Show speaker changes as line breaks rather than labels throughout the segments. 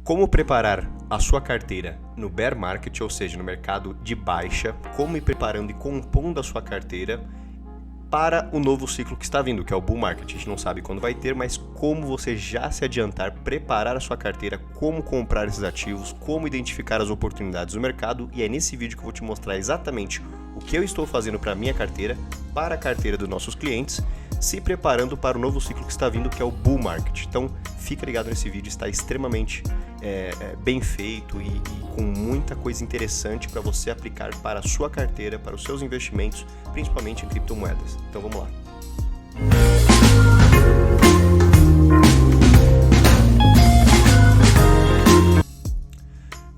Como preparar a sua carteira no bear market, ou seja, no mercado de baixa, como ir preparando e compondo a sua carteira para o novo ciclo que está vindo, que é o bull market. A gente não sabe quando vai ter, mas como você já se adiantar, preparar a sua carteira, como comprar esses ativos, como identificar as oportunidades do mercado, e é nesse vídeo que eu vou te mostrar exatamente o que eu estou fazendo para a minha carteira, para a carteira dos nossos clientes, se preparando para o novo ciclo que está vindo, que é o bull market. Então, fica ligado nesse vídeo, está extremamente bem feito e com muita coisa interessante para você aplicar para a sua carteira, para os seus investimentos, principalmente em criptomoedas. Então, vamos lá.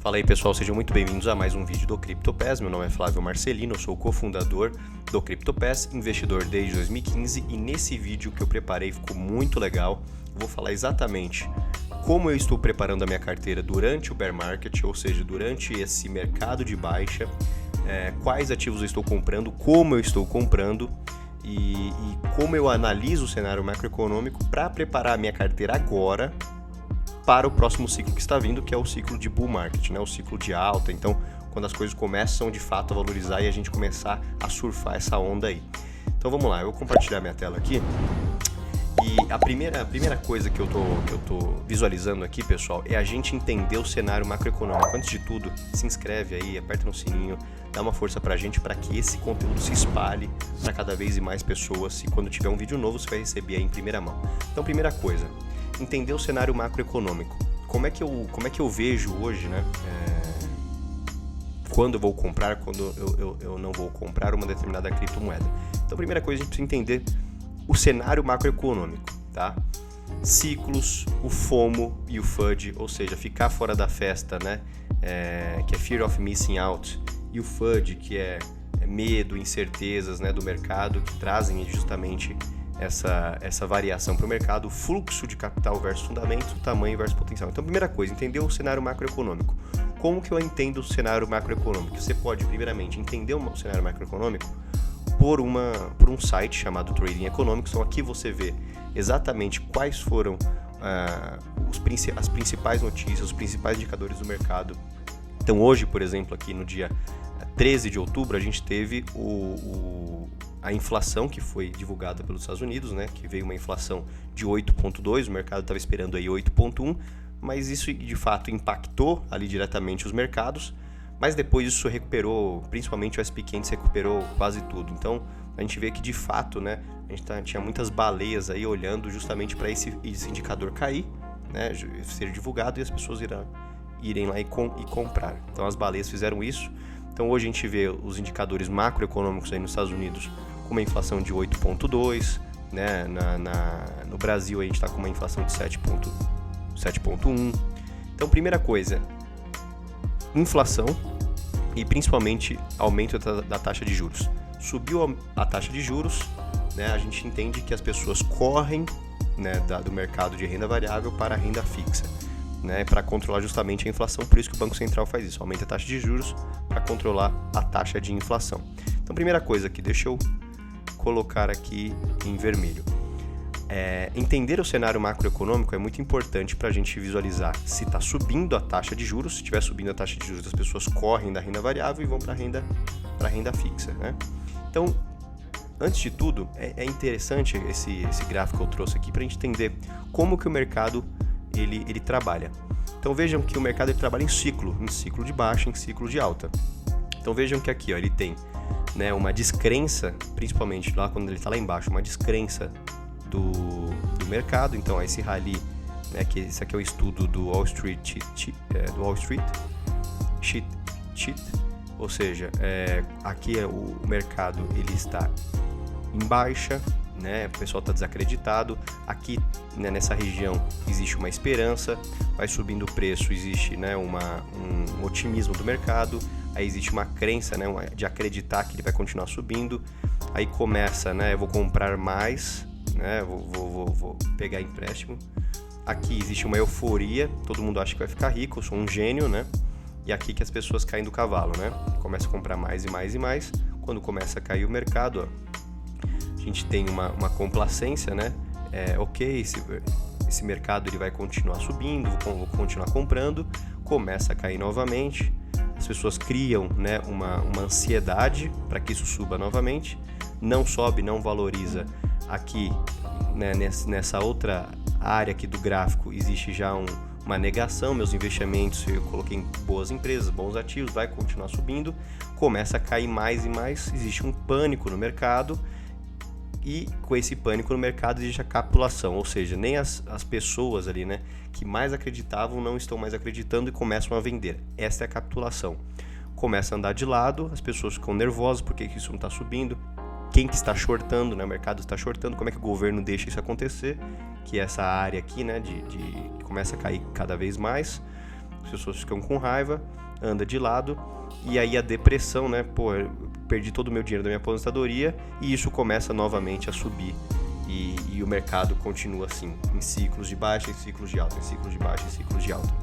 Fala aí pessoal, sejam muito bem-vindos a mais um vídeo do CryptoPass. Meu nome é Flávio Marcelino, eu sou o cofundador do CryptoPass, investidor desde 2015, e nesse vídeo que eu preparei ficou muito legal. Eu vou falar exatamente como eu estou preparando a minha carteira durante o bear market, ou seja, durante esse mercado de baixa, quais ativos eu estou comprando, como eu estou comprando e como eu analiso o cenário macroeconômico para preparar a minha carteira agora para o próximo ciclo que está vindo, que é o ciclo de bull market, né? O ciclo de alta. Então, quando as coisas começam de fato a valorizar e a gente começar a surfar essa onda aí. Então vamos lá, eu vou compartilhar minha tela aqui. E a primeira coisa que eu tô visualizando aqui, pessoal, é a gente entender o cenário macroeconômico. Antes de tudo, se inscreve aí, aperta no sininho, dá uma força pra gente para que esse conteúdo se espalhe para cada vez mais pessoas, e quando tiver um vídeo novo você vai receber aí em primeira mão. Então, primeira coisa, entender o cenário macroeconômico. Como é que eu vejo hoje, né? Quando eu vou comprar, quando eu não vou comprar uma determinada criptomoeda. Então, a primeira coisa, a gente precisa entender o cenário macroeconômico, tá? Ciclos, o FOMO e o FUD, ou seja, ficar fora da festa, né? Que é Fear of Missing Out, e o FUD, que é medo, incertezas, né, do mercado, que trazem justamente essa variação para o mercado, fluxo de capital versus fundamento, tamanho versus potencial. Então, primeira coisa, entender o cenário macroeconômico. Como que eu entendo o cenário macroeconômico? Você pode, primeiramente, entender o cenário macroeconômico por um site chamado Trading Economics. Então, aqui você vê exatamente quais foram as principais notícias, os principais indicadores do mercado. Então, hoje, por exemplo, aqui no dia 13 de outubro, a gente teve a inflação que foi divulgada pelos Estados Unidos, né, que veio uma inflação de 8,2%, o mercado estava esperando aí 8,1%, mas isso de fato impactou ali diretamente os mercados, mas depois isso recuperou, principalmente o S&P 500 recuperou quase tudo. Então a gente vê que de fato, né, a gente tinha muitas baleias aí olhando justamente para esse indicador cair, né, ser divulgado, e as pessoas irem lá e comprar. Então as baleias fizeram isso. Então hoje a gente vê os indicadores macroeconômicos aí nos Estados Unidos com uma inflação de 8,2%, né? No Brasil a gente está com uma inflação de 7,1%. Então, primeira coisa, inflação e principalmente aumento da taxa de juros. Subiu a taxa de juros, né? A gente entende que as pessoas correm, né, do mercado de renda variável para a renda fixa, né, para controlar justamente a inflação. Por isso que o Banco Central faz isso, aumenta a taxa de juros para controlar a taxa de inflação. Então, primeira coisa aqui, deixa eu colocar aqui em vermelho. Entender o cenário macroeconômico é muito importante para a gente visualizar se está subindo a taxa de juros. Se estiver subindo a taxa de juros, as pessoas correm da renda variável e vão para a renda fixa, né? Então, antes de tudo, é interessante esse gráfico que eu trouxe aqui para a gente entender como que o mercado ele trabalha. Então vejam que o mercado ele trabalha em ciclo de baixa, em ciclo de alta. Então vejam que aqui, ó, ele tem, né, uma descrença, principalmente lá quando ele está lá embaixo, uma descrença do mercado. Então esse rally, né, que esse aqui é o estudo do Wall Street Sheet, ou seja, aqui o mercado ele está em baixa, né, o pessoal está desacreditado. Aqui, né, nessa região existe uma esperança, vai subindo o preço, existe, né, um otimismo do mercado, aí existe uma crença, né, de acreditar que ele vai continuar subindo. Aí começa, né, eu vou comprar mais, né, vou pegar empréstimo. Aqui existe uma euforia, todo mundo acha que vai ficar rico, eu sou um gênio, né? E aqui que as pessoas caem do cavalo, né? Começa a comprar mais e mais e mais. Quando começa a cair o mercado, ó, a gente tem uma complacência, né? Ok, esse mercado ele vai continuar subindo, vou continuar comprando, começa a cair novamente, as pessoas criam, né, uma ansiedade para que isso suba novamente, não sobe, não valoriza. Aqui, né, nessa outra área aqui do gráfico, existe já uma negação, meus investimentos, eu coloquei em boas empresas, bons ativos, vai continuar subindo, começa a cair mais e mais, existe um pânico no mercado, e com esse pânico no mercado existe a capitulação, ou seja, nem as pessoas ali, né, que mais acreditavam não estão mais acreditando e começam a vender. Essa é a capitulação. Começa a andar de lado, as pessoas ficam nervosas, por que isso não está subindo? Quem que está shortando, né? O mercado está shortando, como é que o governo deixa isso acontecer? Que é essa área aqui, né, que começa a cair cada vez mais, as pessoas ficam com raiva, anda de lado, e aí a depressão, né, pô, eu perdi todo o meu dinheiro da minha aposentadoria, e isso começa novamente a subir, e o mercado continua assim, em ciclos de baixa, em ciclos de alta, em ciclos de baixa, em ciclos de alta.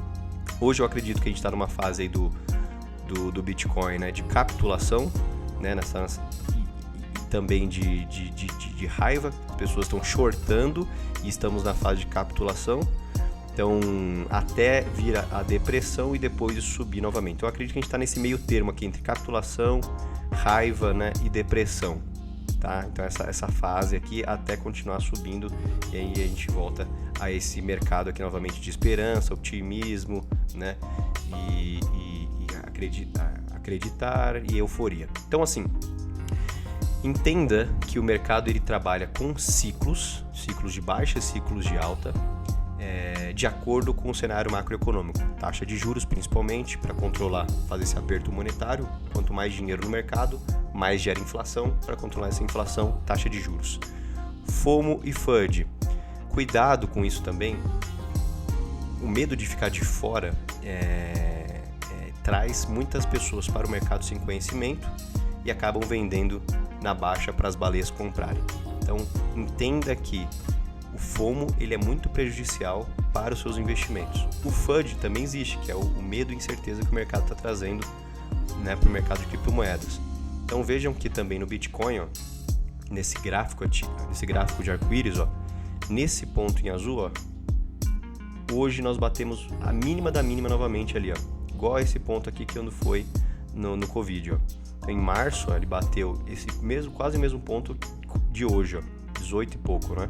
Hoje eu acredito que a gente está numa fase aí do Bitcoin, né, de capitulação, né, também de raiva, as pessoas estão shortando e estamos na fase de capitulação, então até vir a depressão e depois subir novamente. Então eu acredito que a gente está nesse meio termo aqui entre capitulação, raiva, né, e depressão, tá? Então essa fase aqui até continuar subindo, e aí a gente volta a esse mercado aqui novamente de esperança, otimismo, né, e acreditar e euforia. Então assim, entenda que o mercado ele trabalha com ciclos de baixa e ciclos de alta, de acordo com o cenário macroeconômico. Taxa de juros, principalmente, para controlar, fazer esse aperto monetário. Quanto mais dinheiro no mercado, mais gera inflação. Para controlar essa inflação, taxa de juros. FOMO e FUD. Cuidado com isso também. O medo de ficar de fora traz muitas pessoas para o mercado sem conhecimento e acabam vendendo na baixa para as baleias comprarem. Então, entenda que o FOMO ele é muito prejudicial para os seus investimentos. O FUD também existe, que é o medo e incerteza que o mercado está trazendo, né, para o mercado de criptomoedas. Então, vejam que também no Bitcoin, ó, nesse gráfico de arco-íris, ó, nesse ponto em azul, ó, hoje nós batemos a mínima da mínima novamente ali, ó, igual a esse ponto aqui que foi no Covid, ó. Então, em março, ó, ele bateu quase o mesmo ponto de hoje, ó, 18 e pouco, né?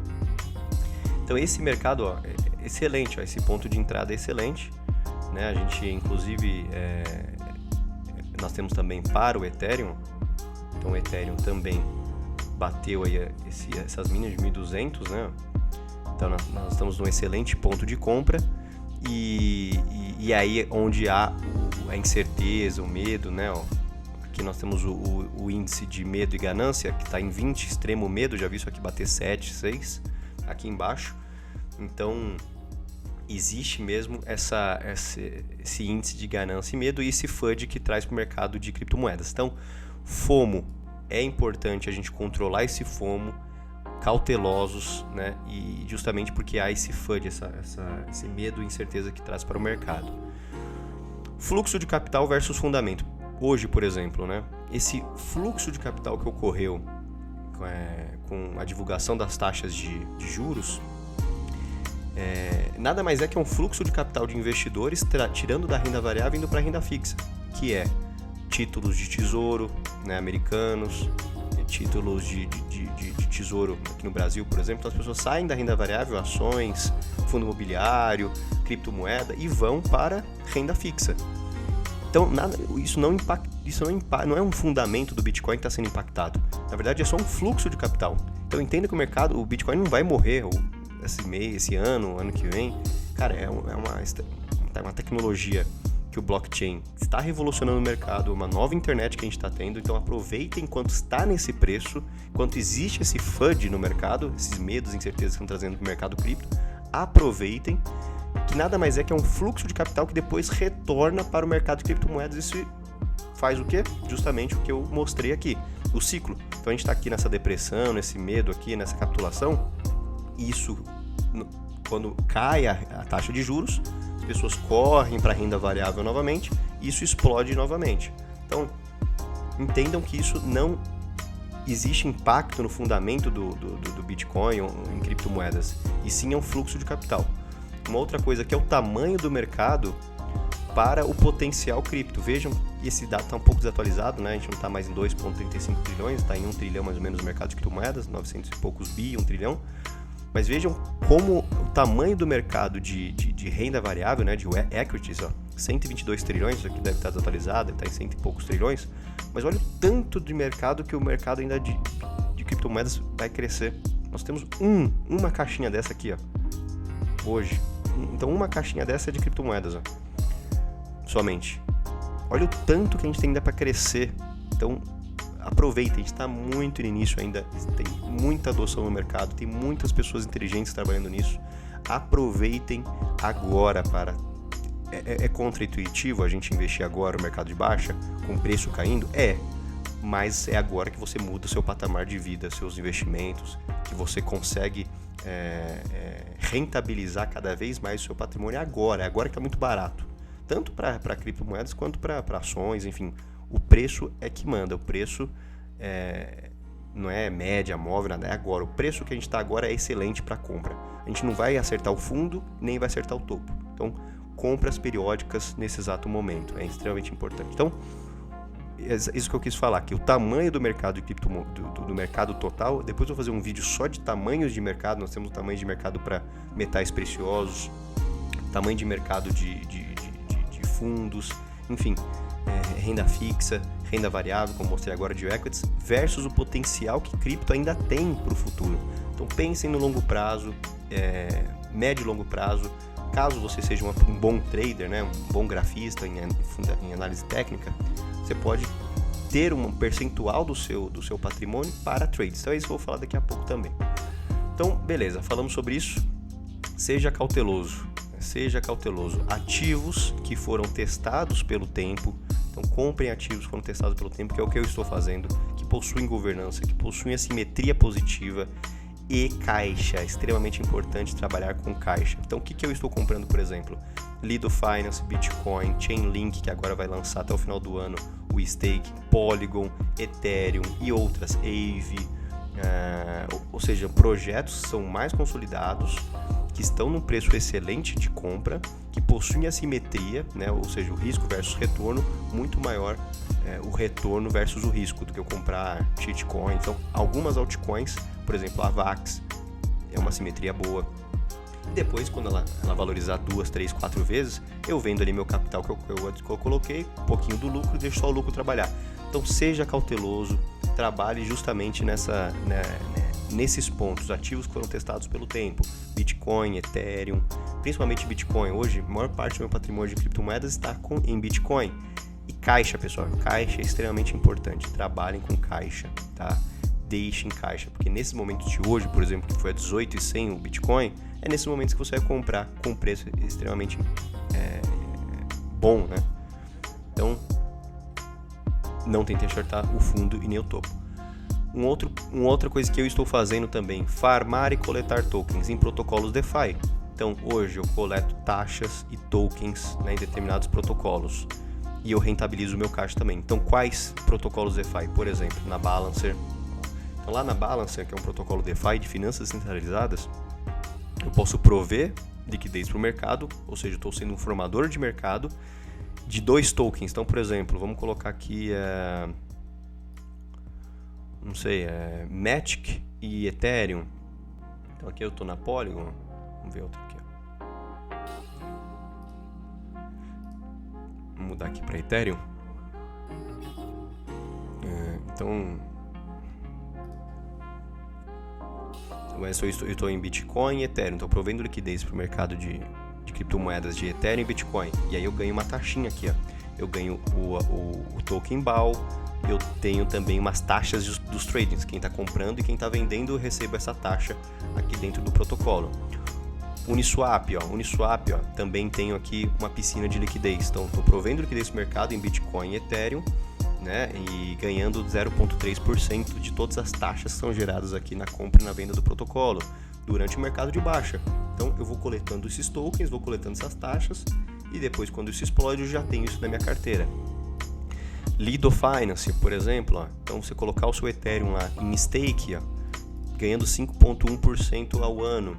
Então esse mercado, ó, é excelente, ó, esse ponto de entrada é excelente, né? A gente inclusive nós temos também para o Ethereum, então o Ethereum também bateu aí essas mínimas de 1.200, né? Então nós estamos num excelente ponto de compra e aí onde há a incerteza, o medo, né? Ó, aqui nós temos o índice de medo e ganância que está em 20, extremo medo, já vi isso aqui bater 7, 6, aqui embaixo. Então existe mesmo esse índice de ganância e medo e esse FUD que traz para o mercado de criptomoedas. Então, FOMO, é importante a gente controlar esse FOMO, cautelosos, né? E justamente porque há esse FUD, esse medo e incerteza que traz para o mercado. Fluxo de capital versus fundamento. Hoje, por exemplo, né? Esse fluxo de capital que ocorreu com a divulgação das taxas de juros, nada mais é que um fluxo de capital de investidores tirando da renda variável e indo para a renda fixa, que é títulos de tesouro, né, americanos, títulos de tesouro aqui no Brasil, por exemplo. Então, as pessoas saem da renda variável, ações, fundo imobiliário, criptomoeda e vão para renda fixa. Então, isso não é um fundamento do Bitcoin que está sendo impactado. Na verdade, é só um fluxo de capital. Então, entenda que o mercado, o Bitcoin não vai morrer esse ano que vem. Cara, é uma tecnologia que o blockchain está revolucionando o mercado, uma nova internet que a gente está tendo. Então, aproveitem enquanto está nesse preço, enquanto existe esse FUD no mercado, esses medos e incertezas que estão trazendo para o mercado cripto, aproveitem, que nada mais é que um fluxo de capital que depois retorna para o mercado de criptomoedas. Isso faz o quê? Justamente o que eu mostrei aqui, o ciclo. Então a gente está aqui nessa depressão, nesse medo aqui, nessa capitulação. Isso, quando cai a taxa de juros, as pessoas correm para a renda variável novamente e isso explode novamente. Então, entendam que isso não existe impacto no fundamento do Bitcoin ou em criptomoedas, e sim é um fluxo de capital. Uma outra coisa que é o tamanho do mercado para o potencial cripto. Vejam, esse dado está um pouco desatualizado, né? A gente não está mais em 2,35 trilhões, está em 1 trilhão mais ou menos no mercado de criptomoedas, 900 e poucos bi, 1 trilhão. Mas vejam como o tamanho do mercado de renda variável, né, de equities, 122 trilhões, isso aqui deve estar desatualizado, deve estar em 100 e poucos trilhões, mas olha o tanto de mercado que o mercado ainda de criptomoedas vai crescer. Nós temos uma caixinha dessa aqui, hoje. Então uma caixinha dessa é de criptomoedas, somente. Olha o tanto que a gente tem ainda para crescer. Então aproveita, a gente está muito no início ainda, tem muita adoção no mercado, tem muitas pessoas inteligentes trabalhando nisso. Aproveitem agora para... É contra-intuitivo a gente investir agora no mercado de baixa, com o preço caindo? Mas é agora que você muda o seu patamar de vida, seus investimentos, que você consegue rentabilizar cada vez mais o seu patrimônio agora que está muito barato. Tanto para criptomoedas quanto para ações, enfim. O preço é que manda, o preço não é média, móvel, nada, é agora. O preço que a gente está agora é excelente para compra. A gente não vai acertar o fundo, nem vai acertar o topo. Então, compras periódicas nesse exato momento, é extremamente importante. Então, isso que eu quis falar, que o tamanho do mercado de do mercado total, depois eu vou fazer um vídeo só de tamanhos de mercado. Nós temos tamanho de mercado para metais preciosos, tamanho de mercado de fundos, enfim, renda fixa, renda variável, como mostrei agora, de equities, versus o potencial que cripto ainda tem para o futuro. Então pensem no longo prazo, médio e longo prazo. Caso você seja um bom trader, né, um bom grafista em análise técnica, você pode ter um percentual do seu patrimônio para trades. Então é isso que eu vou falar daqui a pouco também. Então, beleza, falamos sobre isso. Seja cauteloso. Ativos que foram testados pelo tempo. Então comprem ativos que foram testados pelo tempo, que é o que eu estou fazendo, que possuem governança, que possuem assimetria positiva e caixa. É extremamente importante trabalhar com caixa. Então o que eu estou comprando, por exemplo? Lido Finance, Bitcoin, Chainlink, que agora vai lançar até o final do ano o Stake, Polygon, Ethereum e outras, Aave, ou seja, projetos que são mais consolidados, que estão num preço excelente de compra, que possuem assimetria, né? Ou seja, o risco versus retorno muito maior, o retorno versus o risco do que eu comprar shitcoin. Então, algumas altcoins, por exemplo, a VAX, é uma simetria boa. E depois, quando ela valorizar 2, 3, 4 vezes, eu vendo ali meu capital que eu coloquei, um pouquinho do lucro, e deixo só o lucro trabalhar. Então, seja cauteloso, trabalhe justamente nesses pontos, ativos que foram testados pelo tempo, Bitcoin, Ethereum, principalmente Bitcoin. Hoje, a maior parte do meu patrimônio de criptomoedas está em Bitcoin. E caixa, pessoal, caixa é extremamente importante, trabalhem com caixa, tá? Deixem caixa, porque nesses momentos de hoje, por exemplo, que foi a 18.100 o Bitcoin, é nesses momentos que você vai comprar com um preço extremamente bom, né? Então, não tente acertar o fundo e nem o topo. Uma outra coisa que eu estou fazendo também, farmar e coletar tokens em protocolos DeFi. Então, hoje eu coleto taxas e tokens, né, em determinados protocolos e eu rentabilizo o meu caixa também. Então, quais protocolos DeFi? Por exemplo, na Balancer. Então, lá na Balancer, que é um protocolo DeFi de finanças centralizadas, eu posso prover liquidez para o mercado, ou seja, eu estou sendo um formador de mercado de 2 tokens. Então, por exemplo, vamos colocar aqui Matic e Ethereum. Então aqui eu estou na Polygon. Vamos ver outro aqui. Vou mudar aqui para Ethereum. Então eu estou em Bitcoin e Ethereum. Estou provendo liquidez para o mercado de criptomoedas de Ethereum e Bitcoin. E aí eu ganho uma taxinha aqui. Eu ganho o token BAL. Eu tenho também umas taxas dos tradings. Quem está comprando e quem está vendendo, eu recebo essa taxa aqui dentro do protocolo. Uniswap, também tenho aqui uma piscina de liquidez. Então, estou provendo liquidez no mercado em Bitcoin e Ethereum, né, e ganhando 0,3% de todas as taxas que são geradas aqui na compra e na venda do protocolo durante o mercado de baixa. Então, eu vou coletando esses tokens, vou coletando essas taxas e depois, quando isso explode, eu já tenho isso na minha carteira. Lido Finance, por exemplo, ó, então você colocar o seu Ethereum lá em stake, ó, ganhando 5,1% ao ano,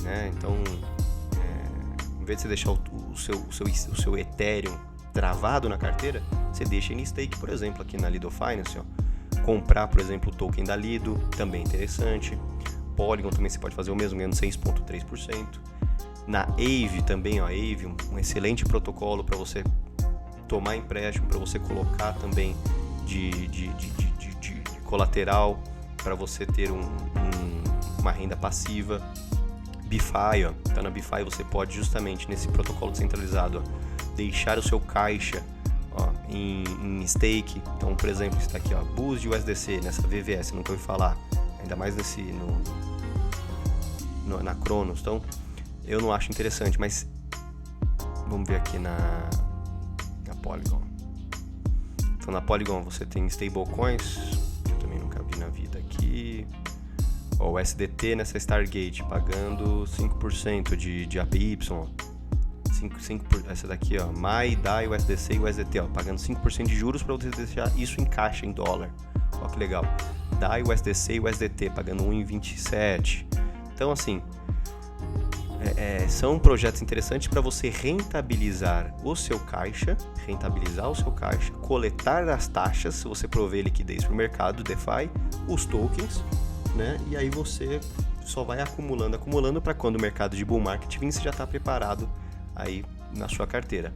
né? Então, em vez de você deixar o seu Ethereum travado na carteira, você deixa ele em stake, por exemplo, aqui na Lido Finance, ó. Comprar, por exemplo, o token da Lido, também interessante. Polygon também você pode fazer o mesmo, ganhando 6,3%. Na Aave também, ó, Aave, um excelente protocolo para você tomar empréstimo, para você colocar também de colateral, para você ter uma renda passiva. BeFi, ó, então na BeFi você pode justamente nesse protocolo descentralizado, ó, deixar o seu caixa, ó, em stake. Então, por exemplo, está aqui, ó, BUSD USDC nessa VVS, nunca ouvi falar, ainda mais na Cronos. Então, eu não acho interessante, mas vamos ver aqui na Polygon. Então, na Polygon você tem stablecoins, que eu também nunca vi na vida aqui. Ó, o SDT nessa Stargate pagando 5% de APY. 5%, essa daqui, ó, MAI, DAI, USDC e USDT, ó, pagando 5% de juros para você deixar isso em caixa, em dólar. Ó, que legal. DAI, USDC e USDT pagando 1,27. Então, assim, são projetos interessantes para você rentabilizar o seu caixa, coletar as taxas, se você prover liquidez para o mercado, DeFi, os tokens, né? E aí você só vai acumulando para quando o mercado de bull market vir, você já está preparado aí na sua carteira.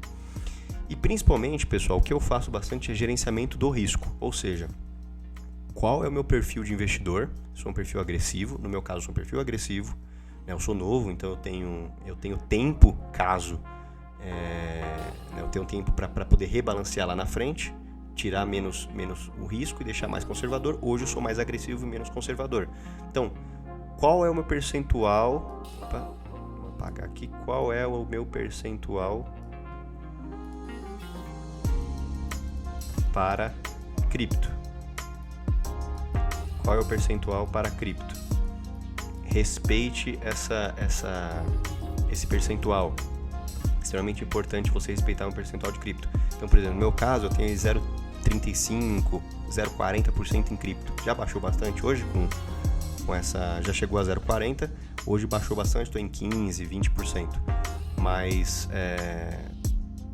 E principalmente, pessoal, o que eu faço bastante é gerenciamento do risco, ou seja, qual é o meu perfil de investidor? Sou um perfil agressivo, no meu caso sou um perfil agressivo, né? Eu sou novo, então eu tenho tempo caso eu tenho tempo para poder rebalancear lá na frente, tirar menos o risco e deixar mais conservador. Hoje eu sou mais agressivo e menos conservador. Então, qual é o meu percentual? Vou apagar aqui. Qual é o meu percentual para cripto? Qual é o percentual para cripto? Respeite esse percentual. Extremamente importante você respeitar um percentual de cripto. Então, por exemplo, no meu caso, eu tenho 0,35%, 0,40% em cripto. Já baixou bastante hoje com essa, já chegou a 0,40%, hoje baixou bastante, estou em 15%, 20%. Mas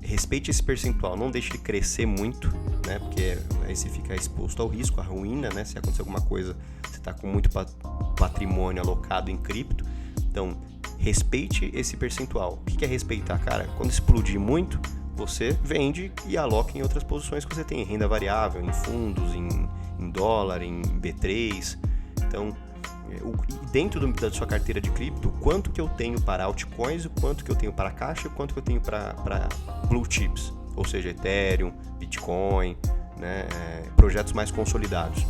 respeite esse percentual, não deixe ele crescer muito, né? Porque aí você fica exposto ao risco, à ruína, né? Se acontecer alguma coisa, você está com muito patrimônio alocado em cripto. Então, respeite esse percentual. O que é respeitar, cara? Quando explodir muito, você vende e aloca em outras posições que você tem, em renda variável, em fundos, em dólar, em B3. Então, dentro da sua carteira de cripto, quanto que eu tenho para altcoins, o quanto que eu tenho para caixa, o quanto que eu tenho para blue chips, ou seja, Ethereum, Bitcoin, né, projetos mais consolidados.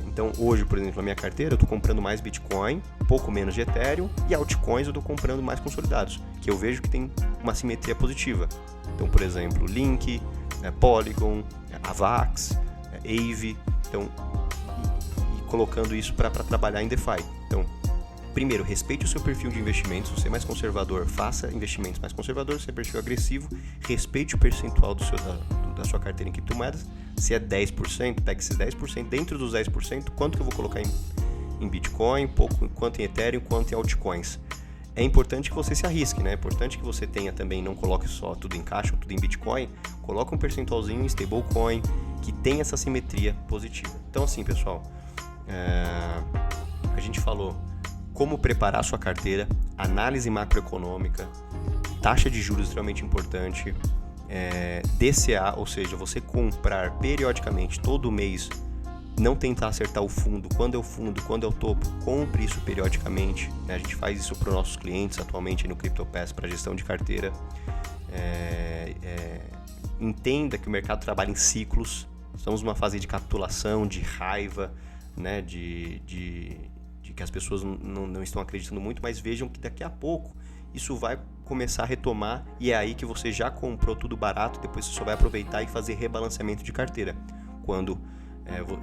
Então, hoje, por exemplo, na minha carteira, eu estou comprando mais Bitcoin, pouco menos de Ethereum, e altcoins eu estou comprando mais consolidados, que eu vejo que tem uma simetria positiva. Então, por exemplo, Link, Polygon, Avax, Aave, então, e colocando isso para trabalhar em DeFi. Então, primeiro, respeite o seu perfil de investimentos. Se você é mais conservador, faça investimentos mais conservadores. Se é perfil agressivo, respeite o percentual da sua carteira em criptomoedas. Se é 10%, pegue esses 10%. Dentro dos 10%, quanto que eu vou colocar em Bitcoin, quanto em Ethereum, quanto em altcoins. É importante que você se arrisque, né? É importante que você tenha também, não coloque só tudo em caixa ou tudo em Bitcoin. Coloque um percentualzinho em stablecoin, que tem essa simetria positiva. Então, assim, pessoal, a gente falou como preparar a sua carteira, análise macroeconômica, taxa de juros extremamente importante, DCA, ou seja, você comprar periodicamente, todo mês, não tentar acertar o fundo, quando é o fundo, quando é o topo, compre isso periodicamente, né? A gente faz isso para os nossos clientes atualmente no CryptoPass para gestão de carteira. Entenda que o mercado trabalha em ciclos, estamos numa fase de capitulação, de raiva, né? de que as pessoas não estão acreditando muito, mas vejam que daqui a pouco isso vai começar a retomar e é aí que você já comprou tudo barato, depois você só vai aproveitar e fazer rebalanceamento de carteira. Quando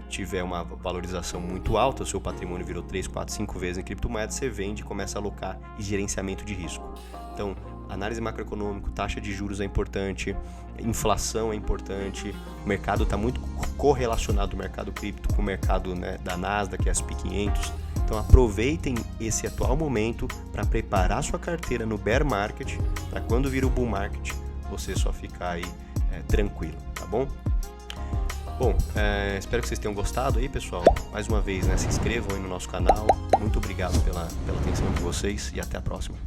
tiver uma valorização muito alta, o seu patrimônio virou 3, 4, 5 vezes em criptomoedas, você vende e começa a alocar e gerenciamento de risco. Então, análise macroeconômica, taxa de juros é importante, inflação é importante, o mercado está muito correlacionado, o mercado cripto com o mercado, né, da Nasdaq, S&P 500. Então aproveitem esse atual momento para preparar sua carteira no bear market, para quando vir o bull market você só ficar aí tranquilo, tá bom? Bom, espero que vocês tenham gostado aí, pessoal. Mais uma vez, né, se inscrevam aí no nosso canal. Muito obrigado pela atenção de vocês e até a próxima.